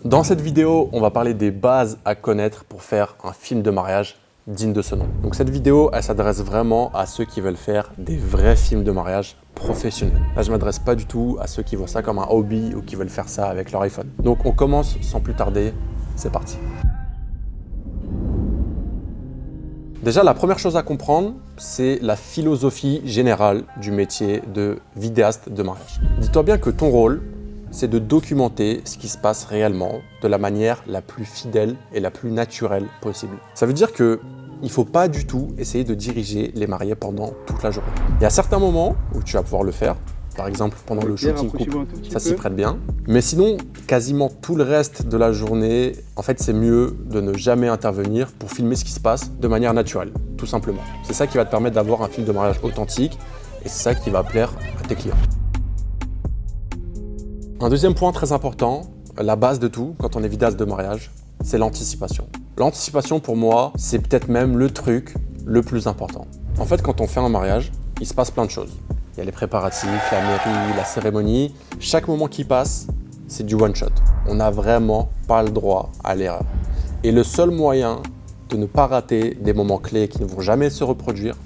Dans cette vidéo, on va parler des bases à connaître pour faire un film de mariage digne de ce nom. Donc cette vidéo, elle s'adresse vraiment à ceux qui veulent faire des vrais films de mariage professionnels. Là, je ne m'adresse pas du tout à ceux qui voient ça comme un hobby ou qui veulent faire ça avec leur iPhone. Donc on commence sans plus tarder, c'est parti. Déjà, la première chose à comprendre, c'est la philosophie générale du métier de vidéaste de mariage. Dis-toi bien que ton rôle, c'est de documenter ce qui se passe réellement de la manière la plus fidèle et la plus naturelle possible. Ça veut dire qu'il ne faut pas du tout essayer de diriger les mariés pendant toute la journée. Il y a certains moments où tu vas pouvoir le faire, par exemple pendant le shooting couple, ça s'y prête bien. Mais sinon, quasiment tout le reste de la journée, en fait, c'est mieux de ne jamais intervenir pour filmer ce qui se passe de manière naturelle, tout simplement. C'est ça qui va te permettre d'avoir un film de mariage authentique et c'est ça qui va plaire à tes clients. Un deuxième point très important, la base de tout quand on est vidéaste de mariage, c'est l'anticipation. L'anticipation pour moi, c'est peut-être même le truc le plus important. En fait, quand on fait un mariage, il se passe plein de choses. Il y a les préparatifs, la mairie, la cérémonie. Chaque moment qui passe, c'est du one shot. On n'a vraiment pas le droit à l'erreur. Et le seul moyen de ne pas rater des moments clés qui ne vont jamais se reproduire,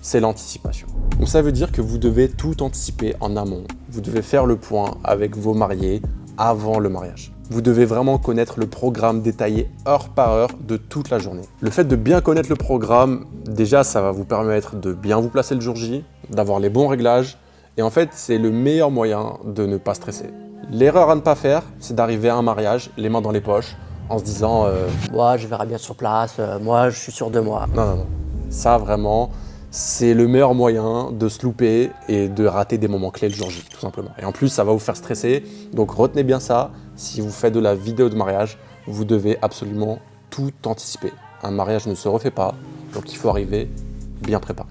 c'est l'anticipation. Donc ça veut dire que vous devez tout anticiper en amont. Vous devez faire le point avec vos mariés avant le mariage. Vous devez vraiment connaître le programme détaillé heure par heure de toute la journée. Le fait de bien connaître le programme, déjà ça va vous permettre de bien vous placer le jour J, d'avoir les bons réglages et en fait c'est le meilleur moyen de ne pas stresser. L'erreur à ne pas faire, c'est d'arriver à un mariage les mains dans les poches en se disant moi je verrai bien sur place, moi je suis sûr de moi. Non. Ça vraiment, c'est le meilleur moyen de se louper et de rater des moments clés le jour J, tout simplement. Et en plus, ça va vous faire stresser, donc retenez bien ça. Si vous faites de la vidéo de mariage, vous devez absolument tout anticiper. Un mariage ne se refait pas, donc il faut arriver bien préparé.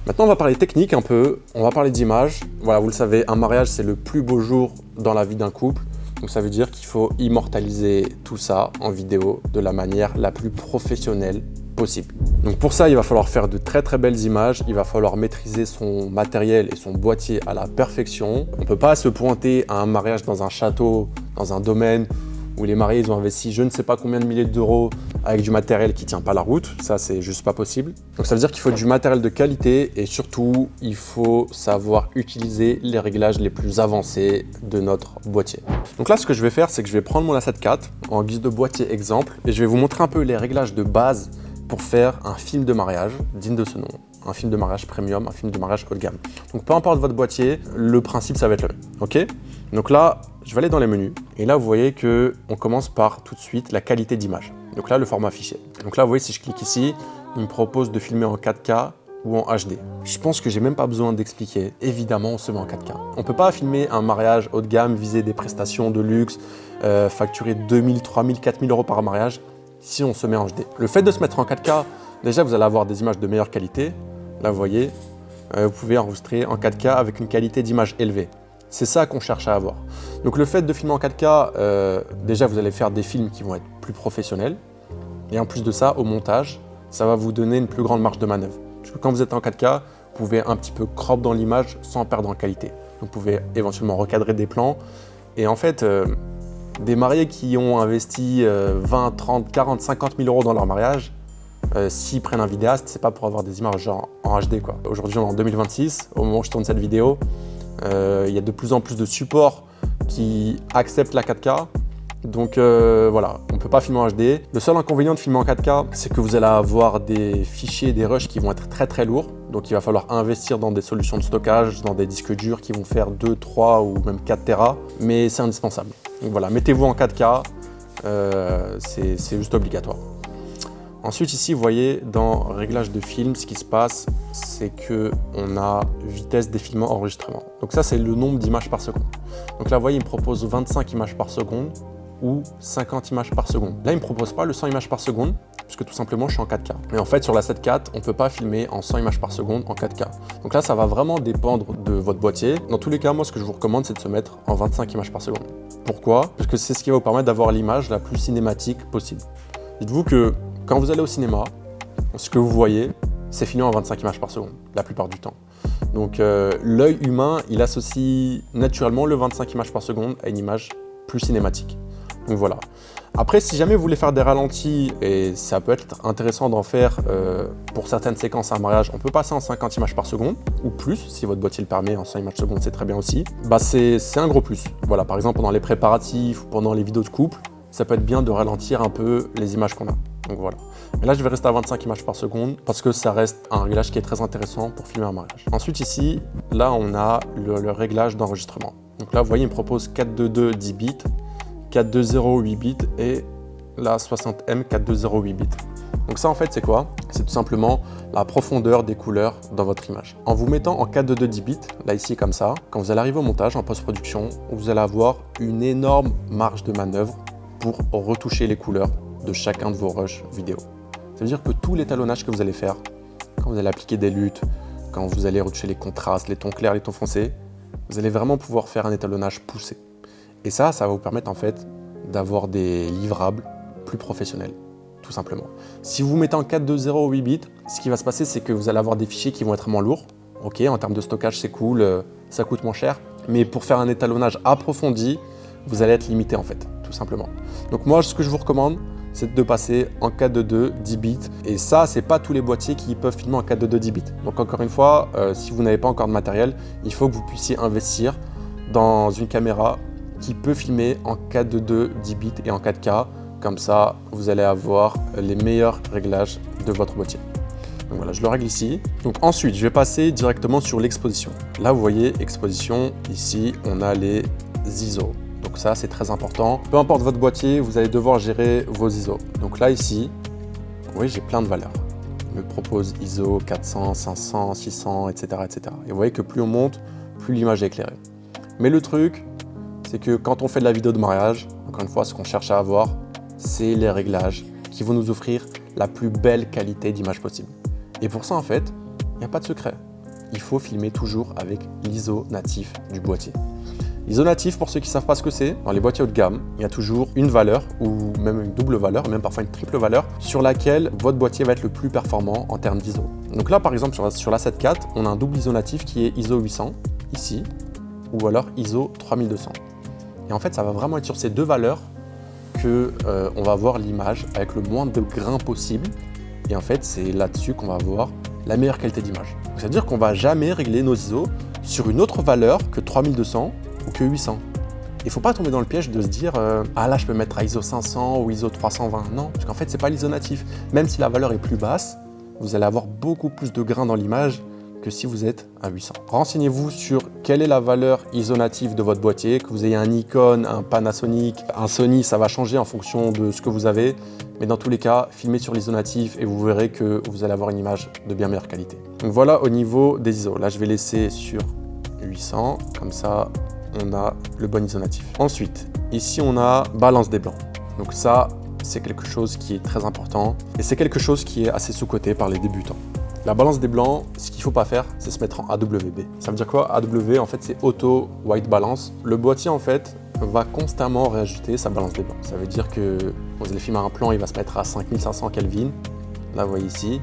Maintenant, on va parler technique un peu, on va parler d'image. Voilà, vous le savez, un mariage, c'est le plus beau jour dans la vie d'un couple. Donc ça veut dire qu'il faut immortaliser tout ça en vidéo de la manière la plus professionnelle possible. Donc pour ça, il va falloir faire de très belles images, il va falloir maîtriser son matériel et son boîtier à la perfection. On ne peut pas se pointer à un mariage dans un château, dans un domaine où les mariés ils ont investi je ne sais pas combien de milliers d'euros avec du matériel qui ne tient pas la route. Ça, c'est juste pas possible. Donc ça veut dire qu'il faut du matériel de qualité et surtout, il faut savoir utiliser les réglages les plus avancés de notre boîtier. Donc là, ce que je vais faire, c'est que je vais prendre mon A7 IV en guise de boîtier exemple et je vais vous montrer un peu les réglages de base pour faire un film de mariage digne de ce nom. Un film de mariage premium, un film de mariage haut de gamme. Donc peu importe votre boîtier, le principe ça va être le même. Ok ? Donc là, je vais aller dans les menus et là vous voyez qu'on commence par tout de suite la qualité d'image. Donc là, le format fichier. Donc là, vous voyez, si je clique ici, il me propose de filmer en 4K ou en HD. Je pense que j'ai même pas besoin d'expliquer. Évidemment, on se met en 4K. On peut pas filmer un mariage haut de gamme, viser des prestations de luxe, facturer 2000, 3000, 4000 euros par mariage si on se met en HD. Le fait de se mettre en 4K, déjà, vous allez avoir des images de meilleure qualité. Là, vous voyez, vous pouvez enregistrer en 4K avec une qualité d'image élevée. C'est ça qu'on cherche à avoir. Donc le fait de filmer en 4K, déjà vous allez faire des films qui vont être plus professionnels. Et en plus de ça, au montage, ça va vous donner une plus grande marge de manœuvre. Parce que quand vous êtes en 4K, vous pouvez un petit peu crop dans l'image sans perdre en qualité. Donc, vous pouvez éventuellement recadrer des plans. Et en fait, des mariés qui ont investi 20, 30, 40, 50 000 euros dans leur mariage, s'ils prennent un vidéaste, c'est pas pour avoir des images genre en HD, quoi. Aujourd'hui, on est en 2026, au moment où je tourne cette vidéo, il y a de plus en plus de supports qui acceptent la 4K. Donc voilà, on ne peut pas filmer en HD. Le seul inconvénient de filmer en 4K, c'est que vous allez avoir des fichiers, des rushs qui vont être très lourds. Donc il va falloir investir dans des solutions de stockage, dans des disques durs qui vont faire 2, 3 ou même 4 Tera. Mais c'est indispensable. Donc voilà, mettez-vous en 4K, c'est juste obligatoire. Ensuite ici, vous voyez, dans réglage de film, ce qui se passe, c'est qu'on a vitesse défilement enregistrement. Donc ça, c'est le nombre d'images par seconde. Donc là, vous voyez, il me propose 25 images par seconde ou 50 images par seconde. Là, il ne me propose pas le 100 images par seconde, puisque tout simplement, je suis en 4K. Mais en fait, sur la 7 IV, on ne peut pas filmer en 100 images par seconde en 4K. Donc là, ça va vraiment dépendre de votre boîtier. Dans tous les cas, moi, ce que je vous recommande, c'est de se mettre en 25 images par seconde. Pourquoi ? Parce que c'est ce qui va vous permettre d'avoir l'image la plus cinématique possible. Dites-vous que quand vous allez au cinéma, ce que vous voyez, c'est filmé en 25 images par seconde, la plupart du temps. Donc l'œil humain, il associe naturellement le 25 images par seconde à une image plus cinématique. Donc voilà. Après, si jamais vous voulez faire des ralentis, et ça peut être intéressant d'en faire pour certaines séquences à un mariage, on peut passer en 50 images par seconde, ou plus, si votre boîtier le permet, en 100 images par seconde, c'est très bien aussi. Bah, c'est un gros plus. Voilà, par exemple, pendant les préparatifs, ou pendant les vidéos de couple, ça peut être bien de ralentir un peu les images qu'on a. Donc voilà. Mais là, je vais rester à 25 images par seconde, parce que ça reste un réglage qui est très intéressant pour filmer un mariage. Ensuite, ici, là, on a le réglage d'enregistrement. Donc là, vous voyez, il me propose 422 10 bits, 420 8 bits et la 60M 420 8 bits. Donc ça en fait c'est quoi? C'est tout simplement la profondeur des couleurs dans votre image. En vous mettant en 422 10 bits, là ici comme ça, quand vous allez arriver au montage, en post-production, vous allez avoir une énorme marge de manœuvre pour retoucher les couleurs de chacun de vos rushs vidéo. Ça veut dire que tout l'étalonnage que vous allez faire, quand vous allez appliquer des luttes, quand vous allez retoucher les contrastes, les tons clairs, les tons foncés, vous allez vraiment pouvoir faire un étalonnage poussé. Et ça va vous permettre en fait d'avoir des livrables plus professionnels, tout simplement. Si vous vous mettez en 420 8 bits, ce qui va se passer, c'est que vous allez avoir des fichiers qui vont être moins lourds. Ok, en termes de stockage, c'est cool, ça coûte moins cher. Mais pour faire un étalonnage approfondi, vous allez être limité en fait, tout simplement. Donc moi, ce que je vous recommande, c'est de passer en 422 10 bits. Et ça, c'est pas tous les boîtiers qui peuvent filmer en 422 10 bits. Donc encore une fois, si vous n'avez pas encore de matériel, il faut que vous puissiez investir dans une caméra qui peut filmer en 422 10 bits et en 4K. Comme ça, vous allez avoir les meilleurs réglages de votre boîtier. Donc voilà, je le règle ici. Donc ensuite, je vais passer directement sur l'exposition. Là, vous voyez, exposition. Ici, on a les ISO. Donc ça, c'est très important. Peu importe votre boîtier, vous allez devoir gérer vos ISO. Donc là, ici, vous voyez, j'ai plein de valeurs. Il me propose ISO 400, 500, 600, etc., etc. Et vous voyez que plus on monte, plus l'image est éclairée. Mais le truc, c'est que quand on fait de la vidéo de mariage, encore une fois, ce qu'on cherche à avoir, c'est les réglages qui vont nous offrir la plus belle qualité d'image possible. Et pour ça, en fait, il n'y a pas de secret. Il faut filmer toujours avec l'ISO natif du boîtier. L'ISO natif, pour ceux qui ne savent pas ce que c'est, dans les boîtiers haut de gamme, il y a toujours une valeur, ou même une double valeur, même parfois une triple valeur, sur laquelle votre boîtier va être le plus performant en termes d'ISO. Donc là, par exemple, sur la 7 IV, on a un double ISO natif qui est ISO 800, ici, ou alors ISO 3200. Et en fait, ça va vraiment être sur ces deux valeurs qu'on va avoir l'image avec le moins de grains possible. Et en fait, c'est là-dessus qu'on va avoir la meilleure qualité d'image. C'est-à-dire qu'on ne va jamais régler nos ISO sur une autre valeur que 3200 ou que 800. Il ne faut pas tomber dans le piège de se dire ah là, je peux mettre à ISO 500 ou ISO 320. Non, parce qu'en fait, ce n'est pas l'ISO natif. Même si la valeur est plus basse, vous allez avoir beaucoup plus de grains dans l'image que si vous êtes à 800. Renseignez-vous sur quelle est la valeur ISO native de votre boîtier, que vous ayez un Nikon, un Panasonic, un Sony, ça va changer en fonction de ce que vous avez. Mais dans tous les cas, filmez sur l'ISO natif et vous verrez que vous allez avoir une image de bien meilleure qualité. Donc voilà au niveau des ISO. Là, je vais laisser sur 800, comme ça, on a le bon ISO natif. Ensuite, ici, on a balance des blancs. Donc ça, c'est quelque chose qui est très important et c'est quelque chose qui est assez sous-coté par les débutants. La balance des blancs, ce qu'il ne faut pas faire, c'est se mettre en AWB. Ça veut dire quoi? AW, en fait, c'est Auto White Balance. Le boîtier, en fait, va constamment réajuster sa balance des blancs. Ça veut dire que vous allez filmer un plan, il va se mettre à 5500 Kelvin. Là, vous voyez ici.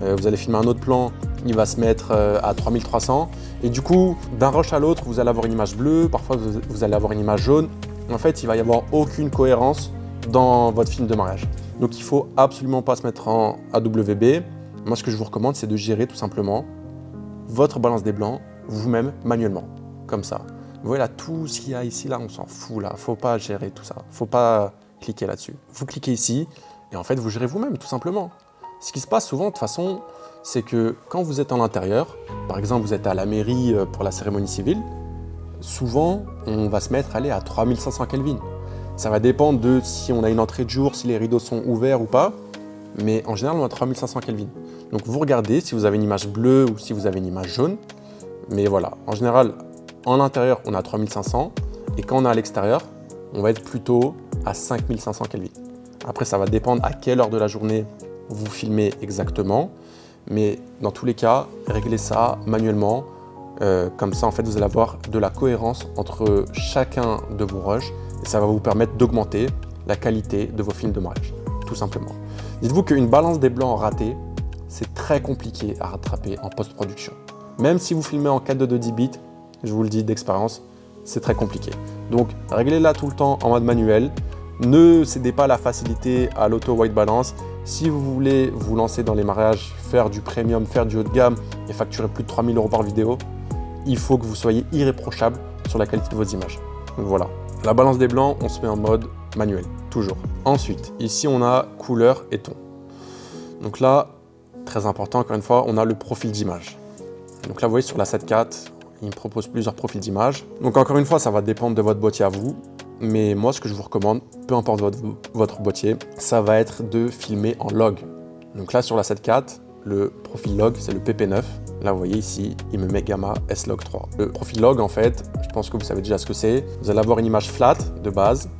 Vous allez filmer un autre plan, il va se mettre à 3300. Et du coup, d'un rush à l'autre, vous allez avoir une image bleue, parfois vous allez avoir une image jaune. En fait, il va y avoir aucune cohérence dans votre film de mariage. Donc, il ne faut absolument pas se mettre en AWB. Moi, ce que je vous recommande, c'est de gérer tout simplement votre balance des blancs vous-même manuellement, comme ça. Vous voyez là, tout ce qu'il y a ici, là, on s'en fout là. Faut pas gérer tout ça. Faut pas cliquer là-dessus. Vous cliquez ici et en fait, vous gérez vous-même, tout simplement. Ce qui se passe souvent, de toute façon, c'est que quand vous êtes en intérieur, par exemple, vous êtes à la mairie pour la cérémonie civile, souvent, on va se mettre à aller à 3500 Kelvin. Ça va dépendre de si on a une entrée de jour, si les rideaux sont ouverts ou pas. Mais en général, on a 3500 Kelvin. Donc vous regardez si vous avez une image bleue ou si vous avez une image jaune. Mais voilà, en général, en intérieur, on a 3500. Et quand on est à l'extérieur, on va être plutôt à 5500 Kelvin. Après, ça va dépendre à quelle heure de la journée vous filmez exactement. Mais dans tous les cas, réglez ça manuellement. Comme ça, en fait, vous allez avoir de la cohérence entre chacun de vos rushs. Et ça va vous permettre d'augmenter la qualité de vos films de mariage, tout simplement. Dites-vous qu'une balance des blancs ratée, c'est très compliqué à rattraper en post-production. Même si vous filmez en 4:2 10 bits, je vous le dis d'expérience, c'est très compliqué. Donc réglez-la tout le temps en mode manuel. Ne cédez pas la facilité à l'auto white balance. Si vous voulez vous lancer dans les mariages, faire du premium, faire du haut de gamme et facturer plus de 3 000 € par vidéo, il faut que vous soyez irréprochable sur la qualité de vos images. Donc voilà. La balance des blancs, on se met en mode manuel, toujours. Ensuite, ici on a couleur et ton. Donc là, très important, encore une fois, on a le profil d'image. Donc là, vous voyez sur la 7.4, il me propose plusieurs profils d'image. Donc encore une fois, ça va dépendre de votre boîtier à vous. Mais moi, ce que je vous recommande, peu importe votre boîtier, ça va être de filmer en log. Donc là, sur la 7.4, le profil log, c'est le PP9. Là, vous voyez ici, il me met Gamma S-Log 3. Le profil log, en fait, je pense que vous savez déjà ce que c'est. Vous allez avoir une image flat de base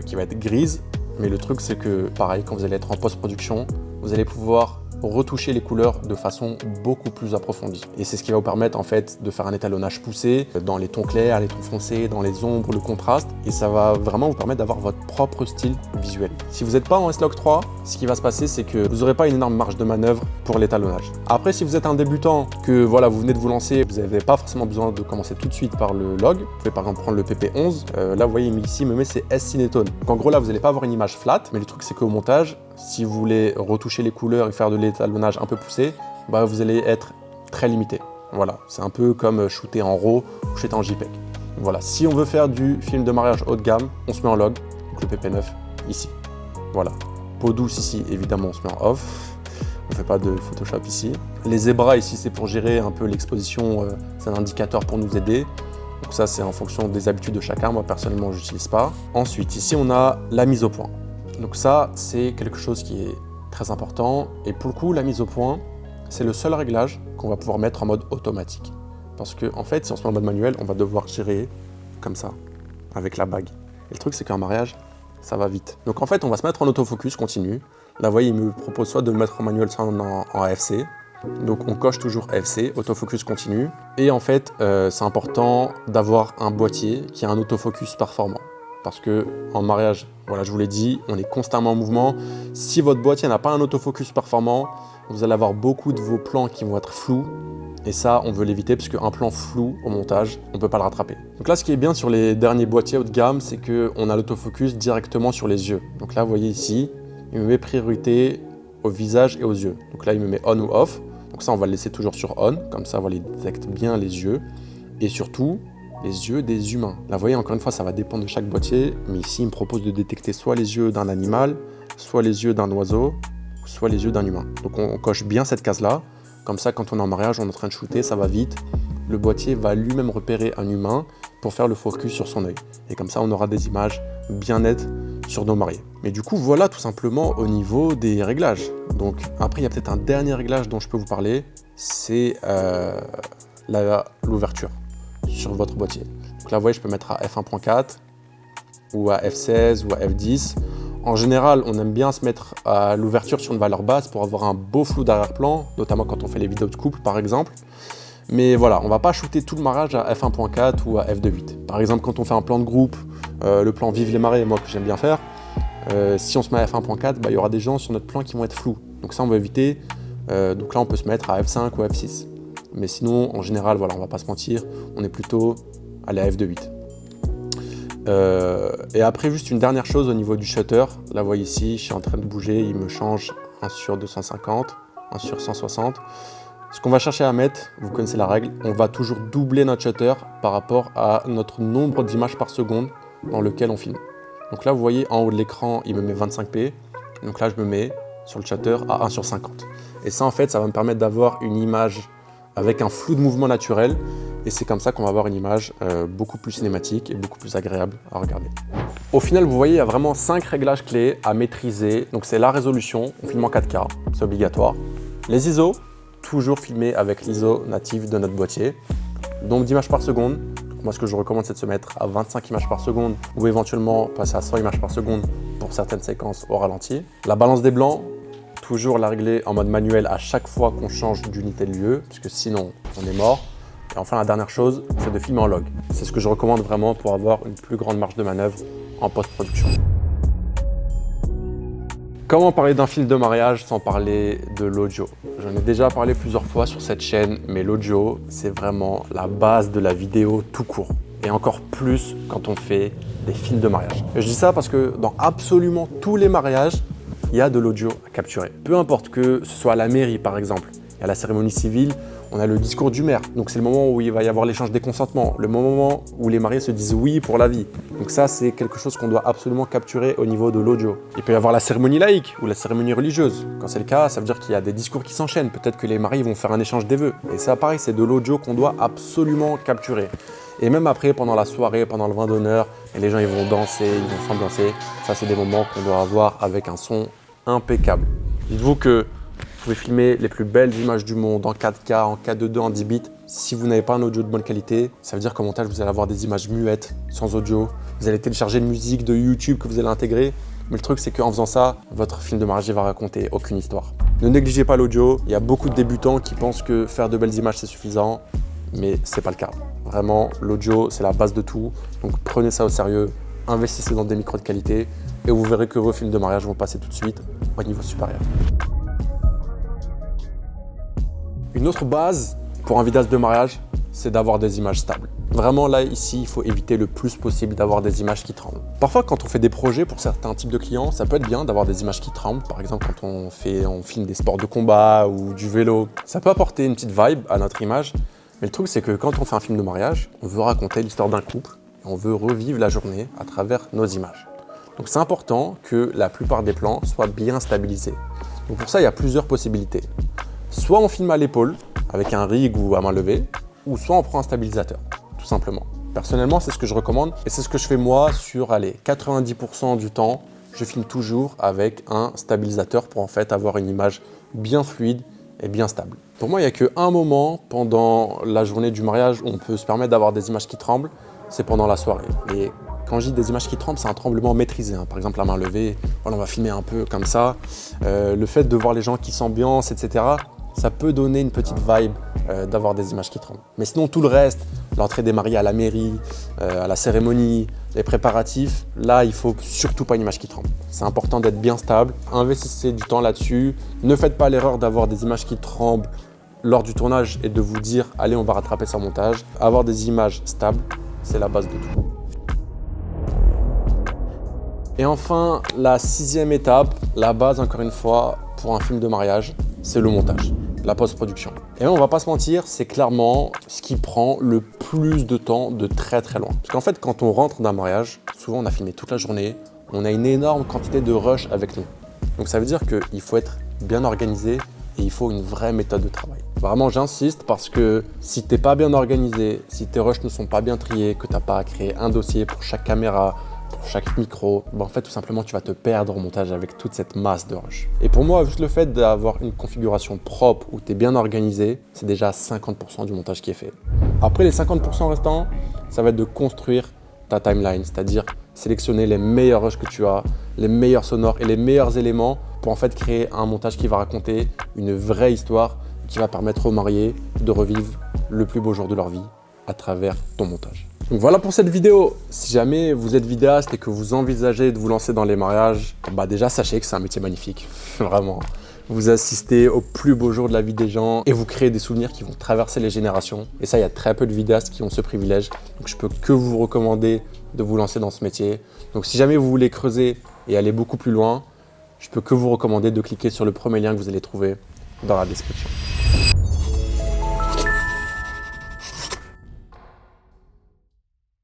qui va être grise. Mais le truc, c'est que, pareil, quand vous allez être en post-production, vous allez pouvoir retoucher les couleurs de façon beaucoup plus approfondie. Et c'est ce qui va vous permettre en fait de faire un étalonnage poussé dans les tons clairs, les tons foncés, dans les ombres, le contraste. Et ça va vraiment vous permettre d'avoir votre propre style visuel. Si vous n'êtes pas en S-Log 3, ce qui va se passer, c'est que vous n'aurez pas une énorme marge de manœuvre pour l'étalonnage. Après, si vous êtes un débutant, que voilà, vous venez de vous lancer, vous n'avez pas forcément besoin de commencer tout de suite par le log. Vous pouvez par exemple prendre le PP11. Là, vous voyez ici, il me met c'est S-Cinetone. Donc en gros, là, vous n'allez pas avoir une image flat, mais le truc, c'est qu'au montage, si vous voulez retoucher les couleurs et faire de l'étalonnage un peu poussé, bah vous allez être très limité. Voilà, c'est un peu comme shooter en RAW ou shooter en JPEG. Voilà, si on veut faire du film de mariage haut de gamme, on se met en log, donc le PP9 ici. Voilà, peau douce ici, évidemment, on se met en off. On ne fait pas de Photoshop ici. Les zébras ici, c'est pour gérer un peu l'exposition, c'est un indicateur pour nous aider. Donc ça, c'est en fonction des habitudes de chacun. Moi, personnellement, je n'utilise pas. Ensuite, ici, on a la mise au point. Donc ça, c'est quelque chose qui est très important. Et pour le coup, la mise au point, c'est le seul réglage qu'on va pouvoir mettre en mode automatique. Parce que en fait, si on se met en mode manuel, on va devoir gérer comme ça, avec la bague. Et le truc, c'est qu'en mariage, ça va vite. Donc en fait, on va se mettre en autofocus continu. Là, vous voyez, il me propose soit de le mettre en manuel, soit en AFC. Donc on coche toujours AFC, autofocus continu. Et en fait, c'est important d'avoir un boîtier qui a un autofocus performant. Parce que en mariage, voilà, je vous l'ai dit, on est constamment en mouvement. Si votre boîtier n'a pas un autofocus performant, vous allez avoir beaucoup de vos plans qui vont être flous. Et ça, on veut l'éviter parce qu'un plan flou au montage, on ne peut pas le rattraper. Donc là, ce qui est bien sur les derniers boîtiers haut de gamme, c'est qu'on a l'autofocus directement sur les yeux. Donc là, vous voyez ici, il me met priorité au visage et aux yeux. Donc là, il me met on ou off. Donc ça, on va le laisser toujours sur on. Comme ça, on va les détecter bien les yeux. Et surtout, les yeux des humains. Là, vous voyez, encore une fois, ça va dépendre de chaque boîtier. Mais ici, il me propose de détecter soit les yeux d'un animal, soit les yeux d'un oiseau, soit les yeux d'un humain. Donc on coche bien cette case-là. Comme ça, quand on est en mariage, on est en train de shooter, ça va vite. Le boîtier va lui-même repérer un humain pour faire le focus sur son œil. Et comme ça, on aura des images bien nettes sur nos mariés. Mais du coup, voilà tout simplement au niveau des réglages. Donc après, il y a peut-être un dernier réglage dont je peux vous parler, c'est l'ouverture sur votre boîtier. Donc là, vous voyez, je peux mettre à f1.4 ou à f16 ou à f10. En général, on aime bien se mettre à l'ouverture sur une valeur basse pour avoir un beau flou d'arrière-plan, notamment quand on fait les vidéos de couple, par exemple. Mais voilà, on ne va pas shooter tout le mariage à f1.4 ou à f2.8. Par exemple, quand on fait un plan de groupe, le plan Vive les marées, moi que j'aime bien faire, si on se met à f1.4, il y aura des gens sur notre plan qui vont être flous. Donc ça, on va éviter. Donc là, on peut se mettre à f5 ou f6. Mais sinon, en général, voilà, on ne va pas se mentir, on est plutôt allé à f2.8. Et après, juste une dernière chose au niveau du shutter. Là, vous voyez ici, je suis en train de bouger, il me change 1 sur 250, 1 sur 160. Ce qu'on va chercher à mettre, vous connaissez la règle, on va toujours doubler notre shutter par rapport à notre nombre d'images par seconde dans lequel on filme. Donc là, vous voyez, en haut de l'écran, il me met 25p. Donc là, je me mets sur le shutter à 1 sur 50. Et ça, en fait, ça va me permettre d'avoir une image avec un flou de mouvement naturel. Et c'est comme ça qu'on va avoir une image beaucoup plus cinématique et beaucoup plus agréable à regarder. Au final, vous voyez, il y a vraiment 5 réglages clés à maîtriser. Donc c'est la résolution, on filme en 4K, c'est obligatoire. Les ISO, toujours filmer avec l'ISO native de notre boîtier. Nombre d'images par seconde. Moi, ce que je recommande, c'est de se mettre à 25 images par seconde ou éventuellement passer à 100 images par seconde pour certaines séquences au ralenti. La balance des blancs, toujours la régler en mode manuel à chaque fois qu'on change d'unité de lieu, puisque sinon, on est mort. Et enfin, la dernière chose, c'est de filmer en log. C'est ce que je recommande vraiment pour avoir une plus grande marge de manœuvre en post-production. Comment parler d'un film de mariage sans parler de l'audio? J'en ai déjà parlé plusieurs fois sur cette chaîne, mais l'audio, c'est vraiment la base de la vidéo tout court. Et encore plus quand on fait des films de mariage. Et je dis ça parce que dans absolument tous les mariages, il y a de l'audio à capturer. Peu importe que ce soit à la mairie par exemple, et à la cérémonie civile, on a le discours du maire. Donc c'est le moment où il va y avoir l'échange des consentements, le moment où les mariés se disent oui pour la vie. Donc ça, c'est quelque chose qu'on doit absolument capturer au niveau de l'audio. Il peut y avoir la cérémonie laïque ou la cérémonie religieuse. Quand c'est le cas, ça veut dire qu'il y a des discours qui s'enchaînent. Peut-être que les mariés vont faire un échange des vœux. Et ça, pareil, c'est de l'audio qu'on doit absolument capturer. Et même après, pendant la soirée, pendant le vin d'honneur, et les gens ils vont danser, ils vont s'ambiancer. Ça, c'est des moments qu'on doit avoir avec un son impeccable. Dites-vous que vous pouvez filmer les plus belles images du monde en 4K, en 4:2, en 10 bits. Si vous n'avez pas un audio de bonne qualité, ça veut dire qu'au montage, vous allez avoir des images muettes, sans audio. Vous allez télécharger une musique de YouTube que vous allez intégrer. Mais le truc, c'est qu'en faisant ça, votre film de mariage ne va raconter aucune histoire. Ne négligez pas l'audio. Il y a beaucoup de débutants qui pensent que faire de belles images, c'est suffisant. Mais ce n'est pas le cas. Vraiment, l'audio, c'est la base de tout. Donc prenez ça au sérieux, investissez dans des micros de qualité et vous verrez que vos films de mariage vont passer tout de suite au niveau supérieur. Une autre base pour un vidéaste de mariage, c'est d'avoir des images stables. Vraiment là, ici, il faut éviter le plus possible d'avoir des images qui tremblent. Parfois, quand on fait des projets pour certains types de clients, ça peut être bien d'avoir des images qui tremblent. Par exemple, quand on filme des sports de combat ou du vélo. Ça peut apporter une petite vibe à notre image. Mais le truc, c'est que quand on fait un film de mariage, on veut raconter l'histoire d'un couple et on veut revivre la journée à travers nos images. Donc c'est important que la plupart des plans soient bien stabilisés. Donc pour ça, il y a plusieurs possibilités. Soit on filme à l'épaule avec un rig ou à main levée, ou soit on prend un stabilisateur, tout simplement. Personnellement, c'est ce que je recommande et c'est ce que je fais moi sur 90% du temps. Je filme toujours avec un stabilisateur pour en fait avoir une image bien fluide et bien stable. Pour moi, il n'y a qu'un moment pendant la journée du mariage où on peut se permettre d'avoir des images qui tremblent, c'est pendant la soirée. Et quand je dis des images qui tremblent, c'est un tremblement maîtrisé. Par exemple, la main levée, voilà, on va filmer un peu comme ça. Le fait de voir les gens qui s'ambiancent, etc., ça peut donner une petite vibe d'avoir des images qui tremblent. Mais sinon, tout le reste, l'entrée des mariés à la mairie, à la cérémonie, les préparatifs, là, il ne faut surtout pas une image qui tremble. C'est important d'être bien stable. Investissez du temps là-dessus. Ne faites pas l'erreur d'avoir des images qui tremblent lors du tournage et de vous dire « Allez, on va rattraper ça au montage ». Avoir des images stables, c'est la base de tout. Et enfin, la 6e étape, la base encore une fois pour un film de mariage, c'est le montage, la post-production. Et là, on va pas se mentir, c'est clairement ce qui prend le plus de temps de très très loin. Parce qu'en fait, quand on rentre d'un mariage, souvent on a filmé toute la journée, on a une énorme quantité de rush avec nous. Donc ça veut dire qu'il faut être bien organisé et il faut une vraie méthode de travail. Vraiment, j'insiste parce que si tu n'es pas bien organisé, si tes rushs ne sont pas bien triés, que tu n'as pas à créer un dossier pour chaque caméra, pour chaque micro, en fait tout simplement tu vas te perdre au montage avec toute cette masse de rush. Et pour moi, juste le fait d'avoir une configuration propre où tu es bien organisé, c'est déjà 50% du montage qui est fait. Après les 50% restants, ça va être de construire ta timeline, c'est-à-dire sélectionner les meilleurs rushs que tu as, les meilleurs sonores et les meilleurs éléments pour en fait créer un montage qui va raconter une vraie histoire qui va permettre aux mariés de revivre le plus beau jour de leur vie à travers ton montage. Donc voilà pour cette vidéo. Si jamais vous êtes vidéaste et que vous envisagez de vous lancer dans les mariages, déjà sachez que c'est un métier magnifique, vraiment. Vous assistez au plus beau jour de la vie des gens et vous créez des souvenirs qui vont traverser les générations. Et ça, il y a très peu de vidéastes qui ont ce privilège. Donc je peux que vous recommander de vous lancer dans ce métier. Donc si jamais vous voulez creuser et aller beaucoup plus loin, je peux que vous recommander de cliquer sur le premier lien que vous allez trouver dans la description.